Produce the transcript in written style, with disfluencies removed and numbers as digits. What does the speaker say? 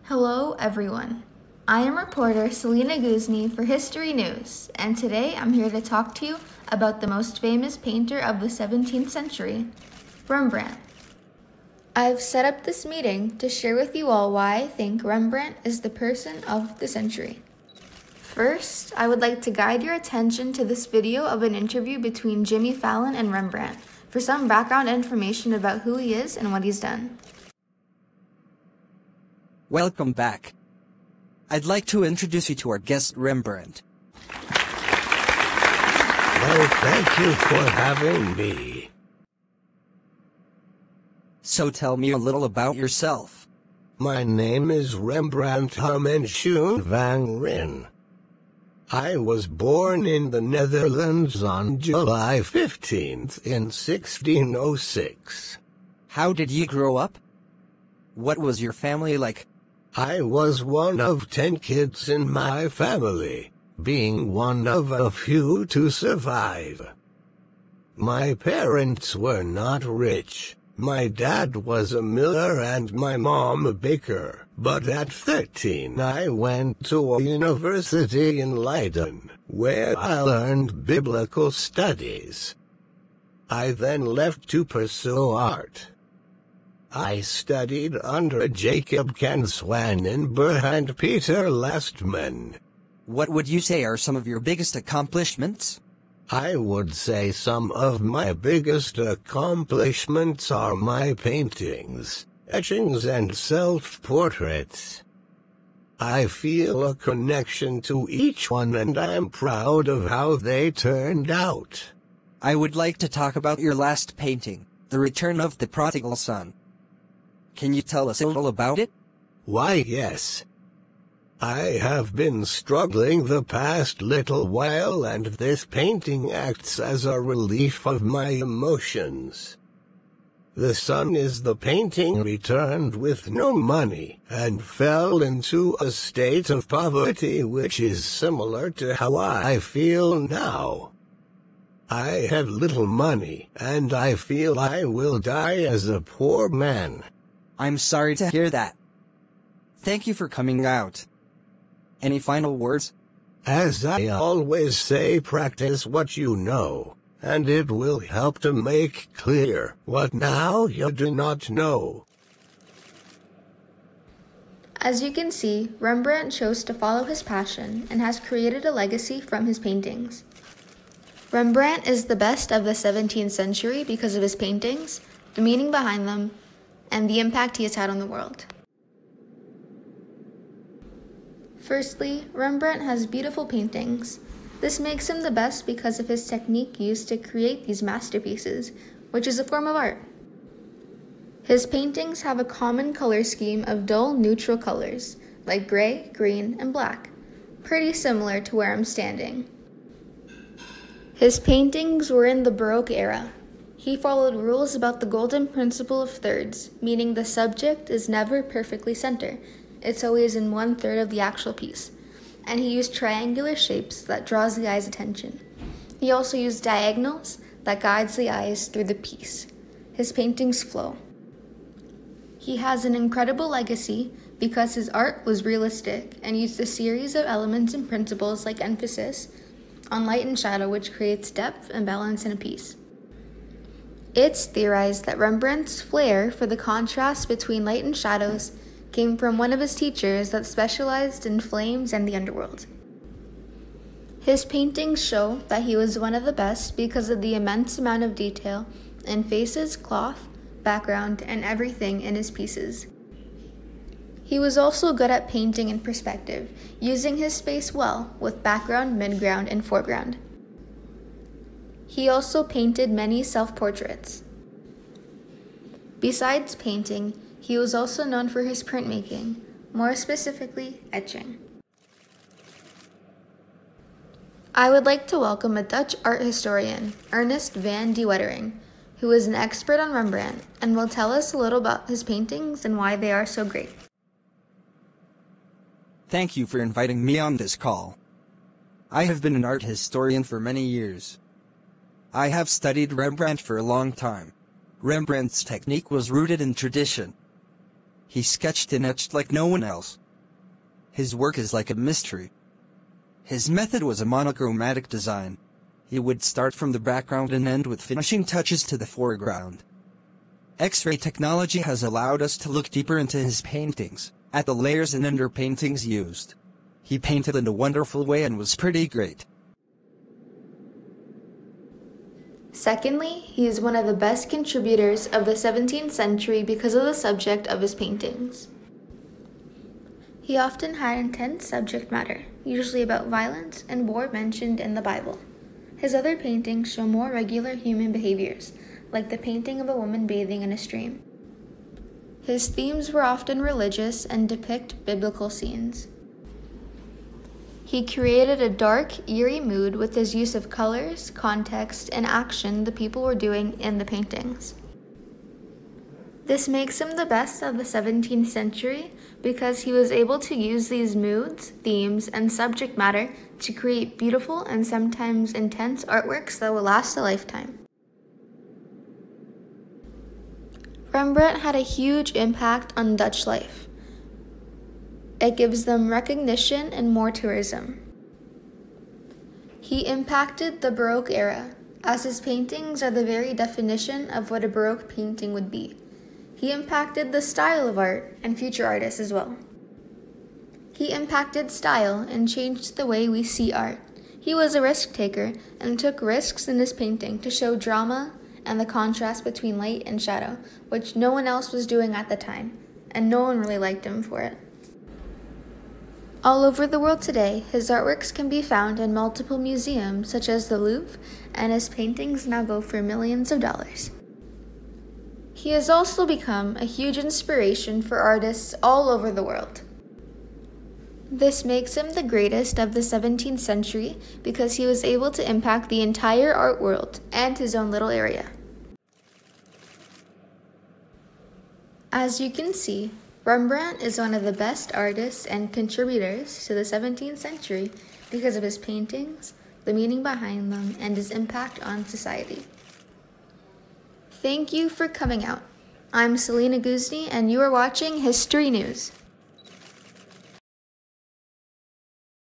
Hello, everyone. I am reporter Selena Guzni for History News, and today I'm here to talk to you about the most famous painter of the 17th century, Rembrandt. I've set up this meeting to share with you all why I think Rembrandt is the person of the century. First, I would like to guide your attention to this video of an interview between Jimmy Fallon and Rembrandt for some background information about who he is and what he's done. Welcome back. I'd like to introduce you to our guest, Rembrandt. Well, thank you for having me. So tell me a little about yourself. My name is Rembrandt Harmenschoen van Rijn. I was born in the Netherlands on July 15th in 1606. How did you grow up? What was your family like? I was one of 10 kids in my family, being one of a few to survive. My parents were not rich. My dad was a miller and my mom a baker, but at 13 I went to a university in Leiden, where I learned biblical studies. I then left to pursue art. I studied under Jacob Can Swanenberg and Peter Lastman. What would you say are some of your biggest accomplishments? I would say some of my biggest accomplishments are my paintings, etchings and self-portraits. I feel a connection to each one and I'm proud of how they turned out. I would like to talk about your last painting, The Return of the Prodigal Son. Can you tell us a little about it? Why, yes. I have been struggling the past little while and this painting acts as a relief of my emotions. The son is the painting returned with no money and fell into a state of poverty which is similar to how I feel now. I have little money and I feel I will die as a poor man. I'm sorry to hear that. Thank you for coming out. Any final words? As I always say, practice what you know, and it will help to make clear what now you do not know. As you can see, Rembrandt chose to follow his passion and has created a legacy from his paintings. Rembrandt is the best of the 17th century because of his paintings, the meaning behind them, and the impact he has had on the world. Firstly, Rembrandt has beautiful paintings. This makes him the best because of his technique used to create these masterpieces, which is a form of art. His paintings have a common color scheme of dull neutral colors, like gray, green, and black, pretty similar to where I'm standing. His paintings were in the Baroque era. He followed rules about the golden principle of thirds, meaning the subject is never perfectly center. It's always in 1/3 of the actual piece. And he used triangular shapes that draws the eye's attention. He also used diagonals that guides the eyes through the piece. His paintings flow. He has an incredible legacy because his art was realistic and used a series of elements and principles like emphasis on light and shadow, which creates depth and balance in a piece. It's theorized that Rembrandt's flair for the contrast between light and shadows came from one of his teachers that specialized in flames and the underworld. His paintings show that he was one of the best because of the immense amount of detail in faces, cloth, background, and everything in his pieces. He was also good at painting in perspective, using his space well with background, midground, and foreground. He also painted many self-portraits. Besides painting, he was also known for his printmaking, more specifically etching. I would like to welcome a Dutch art historian, Ernest van de Wettering, who is an expert on Rembrandt and will tell us a little about his paintings and why they are so great. Thank you for inviting me on this call. I have been an art historian for many years. I have studied Rembrandt for a long time. Rembrandt's technique was rooted in tradition. He sketched and etched like no one else. His work is like a mystery. His method was a monochromatic design. He would start from the background and end with finishing touches to the foreground. X-ray technology has allowed us to look deeper into his paintings, at the layers and underpaintings used. He painted in a wonderful way and was pretty great. Secondly, he is one of the best contributors of the 17th century because of the subject of his paintings. He often had intense subject matter, usually about violence and war mentioned in the Bible. His other paintings show more regular human behaviors, like the painting of a woman bathing in a stream. His themes were often religious and depict biblical scenes. He created a dark, eerie mood with his use of colors, context, and action the people were doing in the paintings. This makes him the best of the 17th century because he was able to use these moods, themes, and subject matter to create beautiful and sometimes intense artworks that will last a lifetime. Rembrandt had a huge impact on Dutch life. It gives them recognition and more tourism. He impacted the Baroque era, as his paintings are the very definition of what a Baroque painting would be. He impacted the style of art and future artists as well. He impacted style and changed the way we see art. He was a risk taker and took risks in his painting to show drama and the contrast between light and shadow, which no one else was doing at the time, and no one really liked him for it. All over the world today, his artworks can be found in multiple museums such as the Louvre, and his paintings now go for millions of dollars. He has also become a huge inspiration for artists all over the world. This makes him the greatest of the 17th century because he was able to impact the entire art world and his own little area. As you can see, Rembrandt is one of the best artists and contributors to the 17th century because of his paintings, the meaning behind them, and his impact on society. Thank you for coming out. I'm Selena Guzni, and you are watching History News.